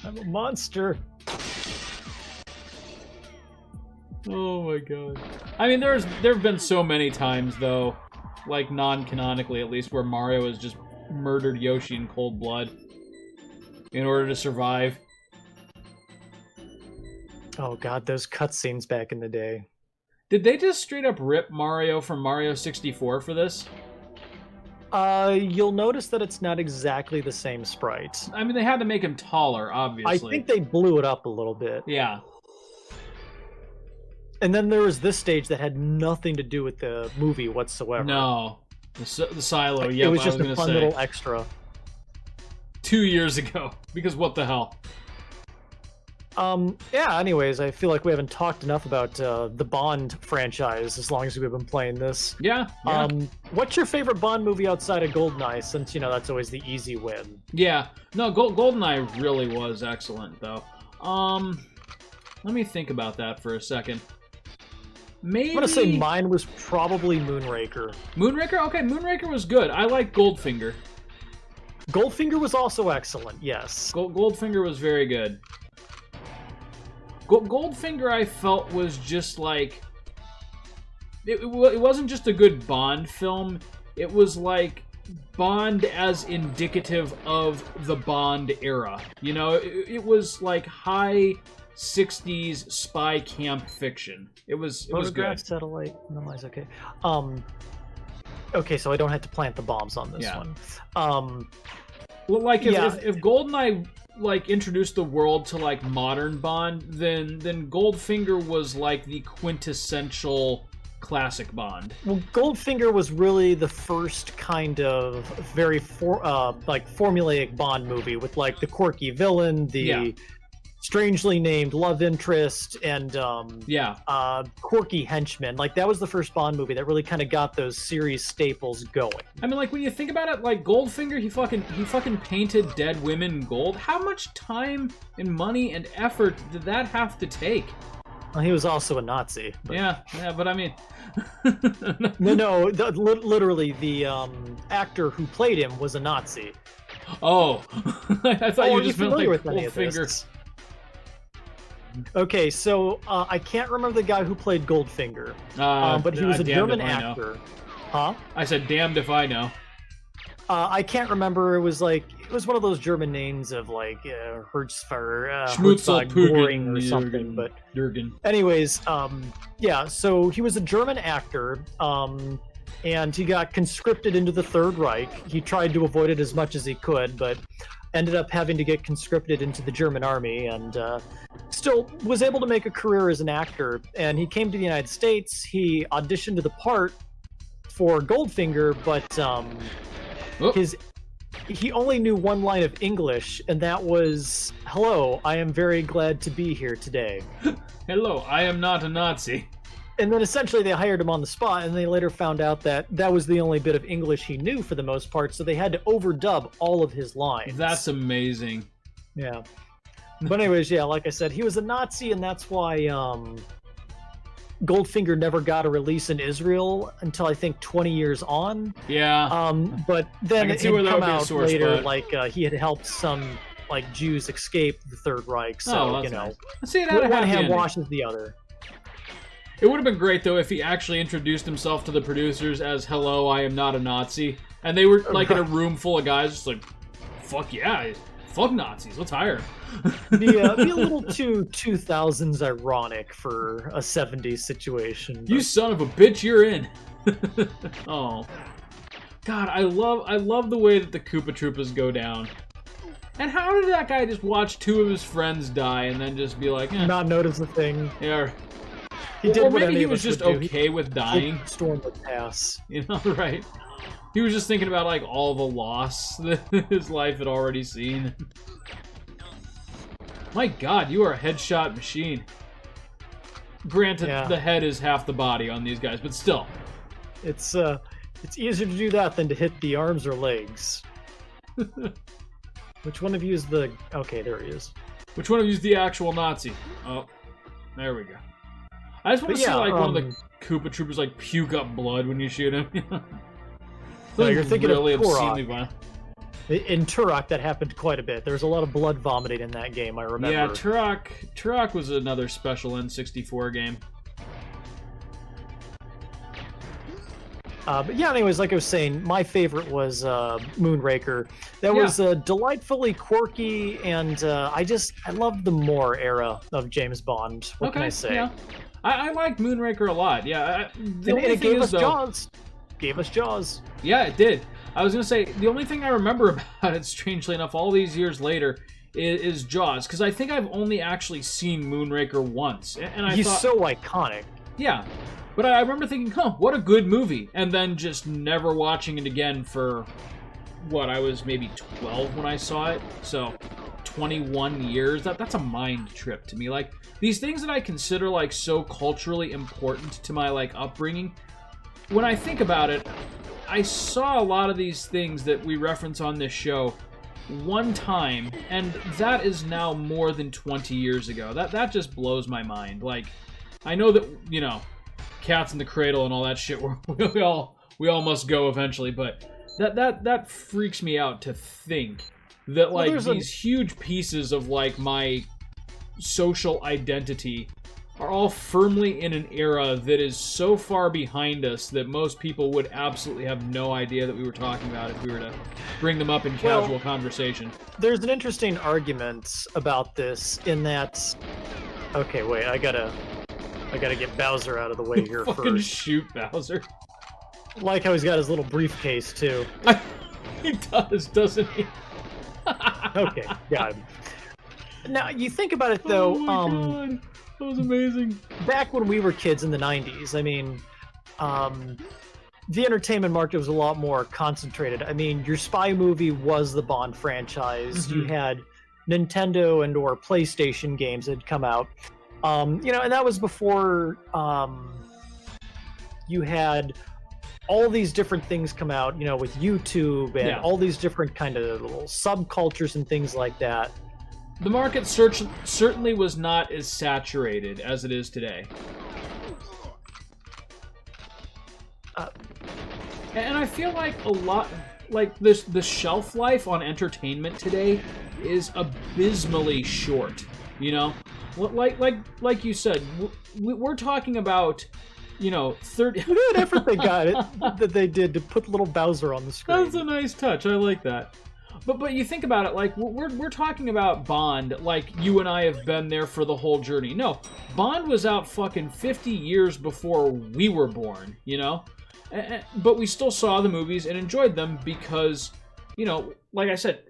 I'm a monster. Oh my God! I mean, there have been so many times though, like non-canonically at least, where Mario has just murdered Yoshi in cold blood in order to survive. Oh God, those cutscenes back in the day. Did they just straight up rip Mario from Mario 64 for this? You'll notice that it's not exactly the same sprite. I mean, they had to make him taller, obviously. I think they blew it up a little bit. Yeah. And then there was this stage that had nothing to do with the movie whatsoever. No. The silo, yeah. It was just a fun little extra. 2 years ago. Because what the hell? Yeah, anyways, I feel like we haven't talked enough about the Bond franchise as long as we've been playing this. Yeah. What's your favorite Bond movie outside of GoldenEye, since, that's always the easy win? Yeah. No, GoldenEye really was excellent, though. Let me think about that for a second. Maybe... I'm gonna say mine was probably Moonraker. Moonraker? Okay, Moonraker was good. I like Goldfinger. Goldfinger was also excellent, yes. Goldfinger was very good. Goldfinger, I felt, was just like... It wasn't just a good Bond film. It was like Bond as indicative of the Bond era. It was like high 60s spy camp fiction. It was good. Satellite, minimize, okay. Okay, so I don't have to plant the bombs on this one. Well, like if GoldenEye introduced the world to like modern Bond, then Goldfinger was like the quintessential classic Bond. Well, Goldfinger was really the first kind of very formulaic Bond movie with like the quirky villain, the strangely named love interest, and quirky henchman. Like, that was the first Bond movie that really kind of got those series staples going. I mean, like, when you think about it, like Goldfinger, he fucking painted dead women in gold. How much time and money and effort did that have to take? Well, he was also a Nazi. But... Yeah, but I mean... No, literally, the actor who played him was a Nazi. Oh, I thought you just meant like Goldfinger. Okay, so I can't remember the guy who played Goldfinger, but he was a German actor. Huh? I said, damned if I know. I can't remember. It was one of those German names of like Herzfire, Schmutzel, or something. But Jürgen. Anyways, so he was a German actor. and he got conscripted into the Third Reich. He tried to avoid it as much as he could, but ended up having to get conscripted into the German army, and still was able to make a career as an actor. And he came to the United States. He auditioned to the part for Goldfinger, but he only knew one line of English, and that was, "Hello, I am very glad to be here today." Hello, I am not a Nazi. And then essentially they hired him on the spot, and they later found out that that was the only bit of English he knew for the most part, so they had to overdub all of his lines. That's amazing. Yeah. But anyways, yeah, like I said, he was a Nazi, and that's why Goldfinger never got a release in Israel until I think 20 years on. Yeah. But then it had come out later, spot. like he had helped some like Jews escape the Third Reich. So you know, nice. See, it had one hand washes the other. It would have been great though if he actually introduced himself to the producers as "Hello, I am not a Nazi," and they were like in a room full of guys, just like, "Fuck yeah, fuck Nazis, let's hire him." Be a little too 2000s ironic for a 70s situation. But... You son of a bitch, you're in. Oh, God, I love the way that the Koopa Troopas go down. And how did that guy just watch two of his friends die and then just be like, not notice a thing? Yeah. He did or what maybe he was would just do. okay with dying. Storm would pass. You know, right? He was just thinking about like all the loss that his life had already seen. My God, you are a headshot machine. Granted, the head is half the body on these guys, but still. It's easier to do that than to hit the arms or legs. Which one of you is the... Okay, there he is. Which one of you is the actual Nazi? Oh, there we go. I just want to see like one of the Koopa Troopers like puke up blood when you shoot him. No, you're thinking really of obscenely violent. In Turok, that happened quite a bit. There was a lot of blood vomiting in that game, I remember. Yeah, Turok was another special N64 game. But yeah, anyways, like I was saying, my favorite was Moonraker. That was delightfully quirky, and I loved the Moore era of James Bond. What can I say? Yeah. I liked Moonraker a lot. Yeah, and it gave us Jaws. Gave us Jaws. Yeah, it did. I was gonna say the only thing I remember about it, strangely enough, all these years later, is Jaws, because I think I've only actually seen Moonraker once, and I He's thought, so iconic. Yeah, but I remember thinking, what a good movie, and then just never watching it again for what, I was maybe 12 when I saw it, so 21 years. That's a mind trip to me. Like these things that I consider like so culturally important to my like upbringing. When I think about it, I saw a lot of these things that we reference on this show one time, and that is now more than 20 years ago. That just blows my mind. Like, I know that, you know, Cats in the Cradle and all that shit, we all must go eventually, but that freaks me out to think that, like, these huge pieces of, like, my social identity are all firmly in an era that is so far behind us that most people would absolutely have no idea that we were talking about if we were to bring them up in casual conversation. There's an interesting argument about this in that... Okay, wait, I gotta get Bowser out of the way here Fucking first. shoot Bowser. Like how he's got his little briefcase, too. He does, doesn't he? Okay, got him. Now, you think about it, though... Oh my God. That was amazing. Back when we were kids in the 90s, I mean, the entertainment market was a lot more concentrated. I mean, your spy movie was the Bond franchise. Mm-hmm. You had Nintendo and or PlayStation games that had come out. You know, and that was before you had all these different things come out, you know, with YouTube and all these different kind of little subcultures and things like that. The market certainly was not as saturated as it is today. And I feel like a lot, like the shelf life on entertainment today is abysmally short. You know, like you said, we're talking about, you know, 30. Look at that effort they did to put little Bowser on the screen. That's a nice touch. I like that. But you think about it, like, we're talking about Bond like you and I have been there for the whole journey. No, Bond was out fucking 50 years before we were born, you know? But we still saw the movies and enjoyed them because, like I said,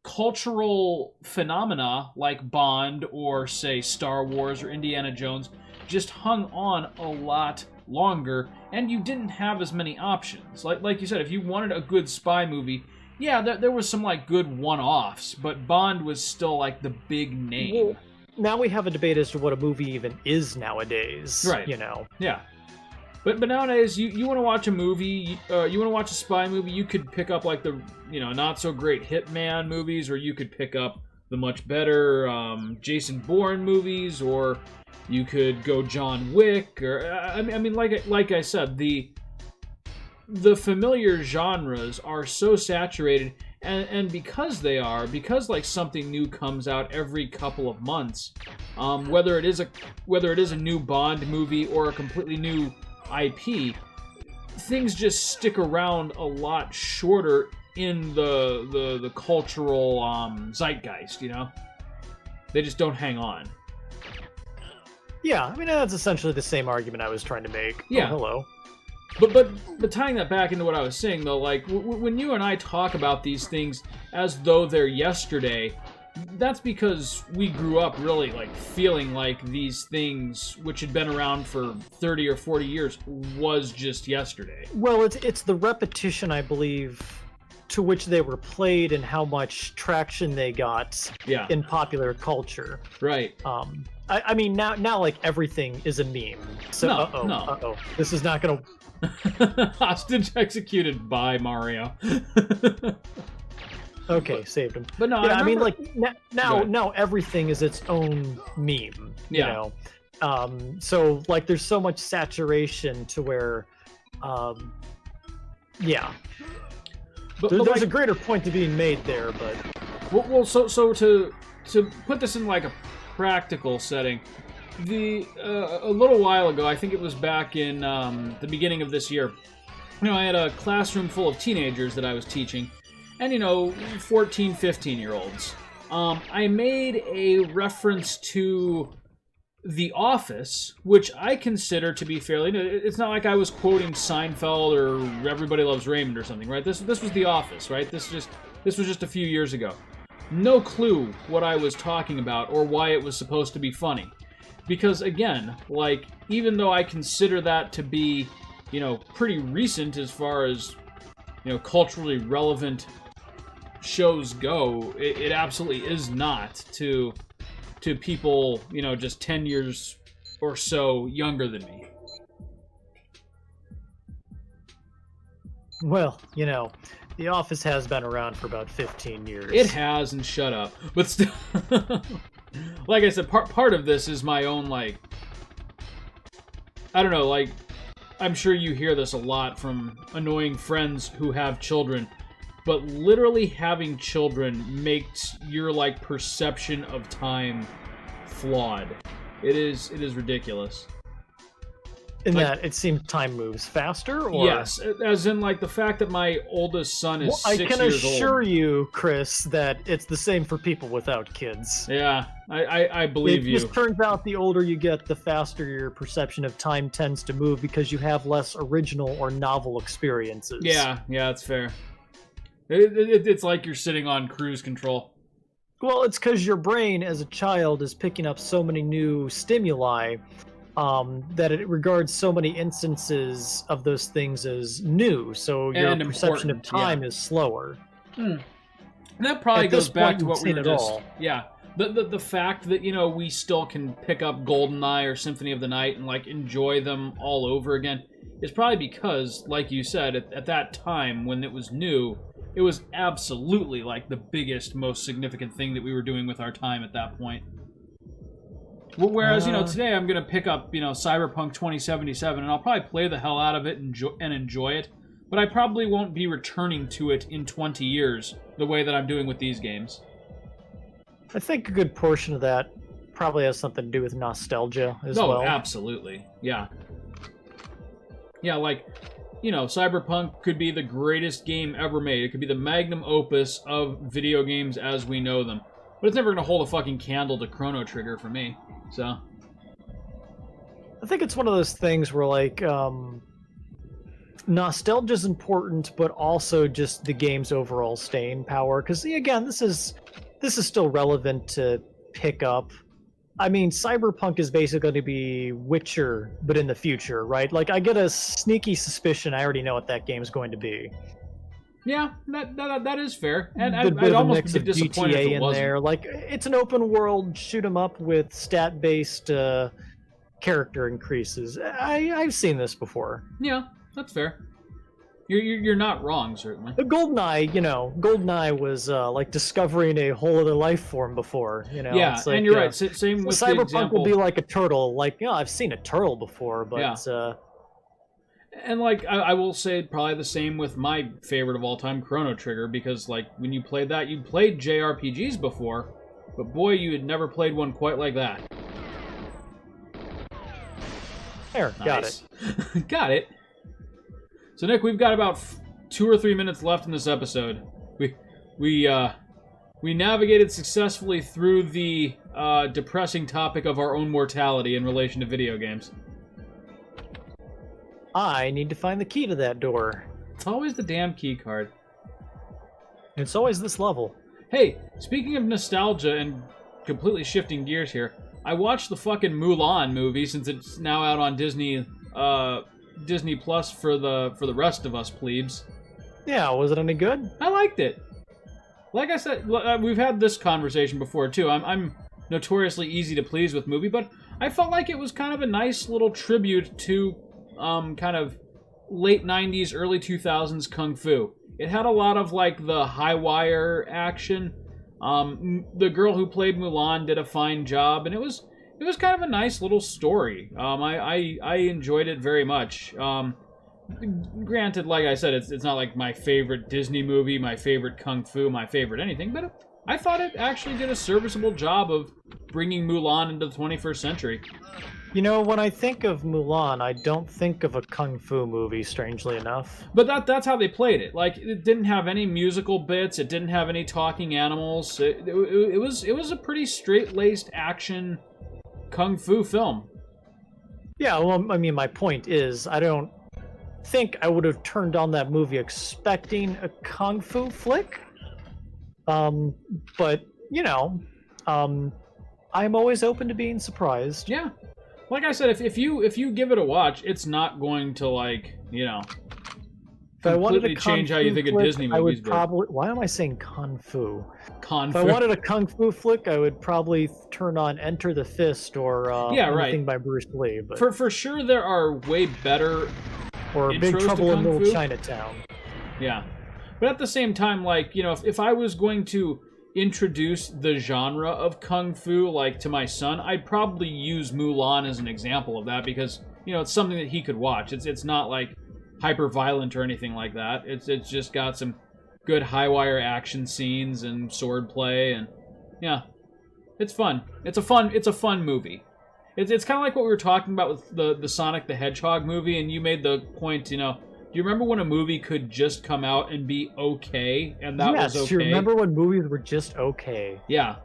cultural phenomena like Bond or, say, Star Wars or Indiana Jones just hung on a lot longer, and you didn't have as many options. Like you said, if you wanted a good spy movie, yeah, there was some good one-offs, but Bond was still the big name. Well, now we have a debate as to what a movie even is nowadays. Right. Yeah. But nowadays, you want to watch a movie, you want to watch a spy movie, you could pick up the not so great Hitman movies, or you could pick up the much better Jason Bourne movies, or you could go John Wick, or I mean, like I said, the familiar genres are so saturated, and because something new comes out every couple of months, whether it is a new Bond movie or a completely new IP, things just stick around a lot shorter in the cultural zeitgeist. They just don't hang on. Yeah, I mean, that's essentially the same argument I was trying to make. Yeah. Oh, hello. But tying that back into what I was saying, though, when you and I talk about these things as though they're yesterday, that's because we grew up really feeling like these things, which had been around for 30 or 40 years, was just yesterday. Well, it's the repetition, I believe, to which they were played and how much traction they got in popular culture. Right. I mean, now everything is a meme. So, no. This is not going to... Hostage executed by Mario. Okay, saved him. But no, yeah, I mean, now everything is its own meme. Yeah. So there's so much saturation to where, yeah. But there's a greater point to being made there, but. Well, so to put this in a practical setting, a little while ago, I think it was back in the beginning of this year, I had a classroom full of teenagers that I was teaching. And, 14, 15-year-olds. I made a reference to The Office, which I consider to be fairly... It's not like I was quoting Seinfeld or Everybody Loves Raymond or something, right? This was The Office, right? This was just a few years ago. No clue what I was talking about or why it was supposed to be funny. Because, again, even though I consider that to be, pretty recent as far as, culturally relevant shows go, it absolutely is not to people, just 10 years or so younger than me. Well, The Office has been around for about 15 years. It has, and shut up. But still, like I said, part of this is my own, I don't know, I'm sure you hear this a lot from annoying friends who have children, but literally having children makes your perception of time flawed. It is ridiculous. In that it seems time moves faster, or yes, as in the fact that my oldest son is 6 years old. I can assure you, Chris, that it's the same for people without kids. Yeah, I believe you. It just turns out the older you get, the faster your perception of time tends to move because you have less original or novel experiences. Yeah, that's fair. It's like you're sitting on cruise control. Well, it's because your brain as a child is picking up so many new stimuli that it regards so many instances of those things as new, so your perception of time is slower. And that probably goes back to what we were just... Yeah. The fact that, we still can pick up Goldeneye or Symphony of the Night and, enjoy them all over again is probably because, like you said, at that time when it was new, it was absolutely, the biggest, most significant thing that we were doing with our time at that point. Whereas, today I'm going to pick up, Cyberpunk 2077, and I'll probably play the hell out of it and enjoy it, but I probably won't be returning to it in 20 years the way that I'm doing with these games. I think a good portion of that probably has something to do with nostalgia as well. Oh, absolutely. Yeah. Yeah, Cyberpunk could be the greatest game ever made. It could be the magnum opus of video games as we know them. But it's never going to hold a fucking candle to Chrono Trigger for me, so... I think it's one of those things where, Nostalgia's important, but also just the game's overall staying power. Because again, this is still relevant to pick up. I mean, Cyberpunk is basically going to be Witcher, but in the future, right? Like, I get a sneaky suspicion I already know what that game's going to be. Yeah, that is fair, and I'd almost mix be of disappointed GTA if it in wasn't. there. Like, it's an open world shoot 'em up with stat-based character increases. I've seen this before. Yeah, that's fair. You're not wrong, certainly. The Goldeneye was like discovering a whole other life form before. Yeah, it's like, and you're right. Same with the Cyberpunk example. will be like a turtle. Like, I've seen a turtle before, but Yeah. And like I will say probably the same with my favorite of all time, Chrono Trigger, because like when you played that, you played JRPGs before, but boy, you had never played one quite like that. there, got it. Got it. So Nick, we've got about 2 or 3 minutes left in this episode. We navigated successfully through the depressing topic of our own mortality in relation to video games. I need to find the key to that door. It's always the damn key card. It's always this level. Hey, speaking of nostalgia and completely shifting gears here, I watched the fucking Mulan movie since it's now out on Disney Plus for the rest of us plebes. Yeah, was it any good? I liked it. Like I said, we've had this conversation before too. I'm notoriously easy to please with movie, but I felt like it was kind of a nice little tribute to kind of late 90s, early 2000s kung fu. It had a lot of like the high wire action. The girl who played Mulan did a fine job, and it was kind of a nice little story. I enjoyed it very much. Granted, like I said, it's not like my favorite Disney movie, my favorite kung fu, my favorite anything, but I thought it actually did a serviceable job of bringing Mulan into the 21st century. When I think of Mulan, I don't think of a kung fu movie, strangely enough. But that's how they played it. Like, it didn't have any musical bits. It didn't have any talking animals. It was a pretty straight-laced action kung fu film. Yeah, well, I mean, my point is, I don't think I would have turned on that movie expecting a kung fu flick. But, I'm always open to being surprised. Yeah. Like I said, if you give it a watch, it's not going to If I wanted a completely change how you think of Disney movies. I would probably. Why am I saying kung fu? If I Fu. wanted a kung fu flick, I would probably turn on Enter the Fist or anything by Bruce Lee. But For sure, there are way better. Or intros Big to Trouble in Kung Little Fu. Chinatown. Yeah, but at the same time, if I was going to introduce the genre of kung fu to my son, I'd probably use Mulan as an example of that because it's something that he could watch. It's not like hyper violent or anything like that. It's just got some good high wire action scenes and sword play, and yeah, it's fun. It's a fun movie. It's kind of like what we were talking about with the Sonic the Hedgehog movie, and you made the point, do you remember when a movie could just come out and be okay, and that was okay? Yes, you remember when movies were just okay. Yeah,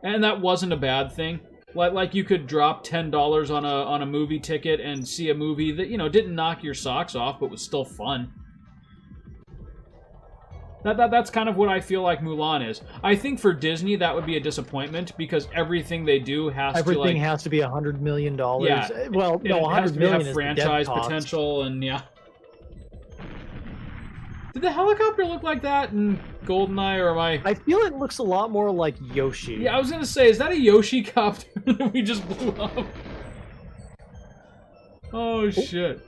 and that wasn't a bad thing. Like you could drop $10 on a movie ticket and see a movie that didn't knock your socks off, but was still fun. That's kind of what I feel like Mulan is. I think for Disney that would be a disappointment because everything they do has to be $100 million. Yeah, well, no, $100 million is franchise the dead cost. potential, and yeah. Did the helicopter look like that in Goldeneye, or am I... I feel it looks a lot more like Yoshi. Yeah, I was gonna say, is that a Yoshi copter that we just blew up? Oh, shit.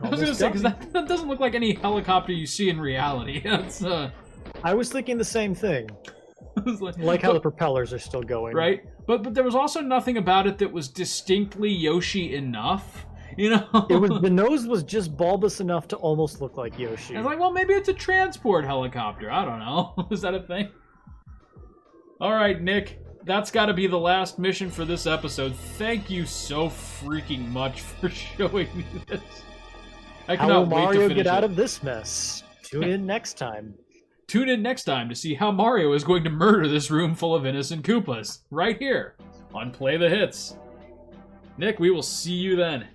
I was gonna say, because that doesn't look like any helicopter you see in reality. That's, I was thinking the same thing. like how the propellers are still going. Right? But there was also nothing about it that was distinctly Yoshi enough. The nose was just bulbous enough to almost look like Yoshi. I was like, well, maybe it's a transport helicopter. I don't know. Is that a thing? All right, Nick. That's got to be the last mission for this episode. Thank you so freaking much for showing me this. I cannot wait to Mario finish get out it. of this mess? Tune in next time. Tune in next time to see how Mario is going to murder this room full of innocent Koopas. Right here on Play the Hits. Nick, we will see you then.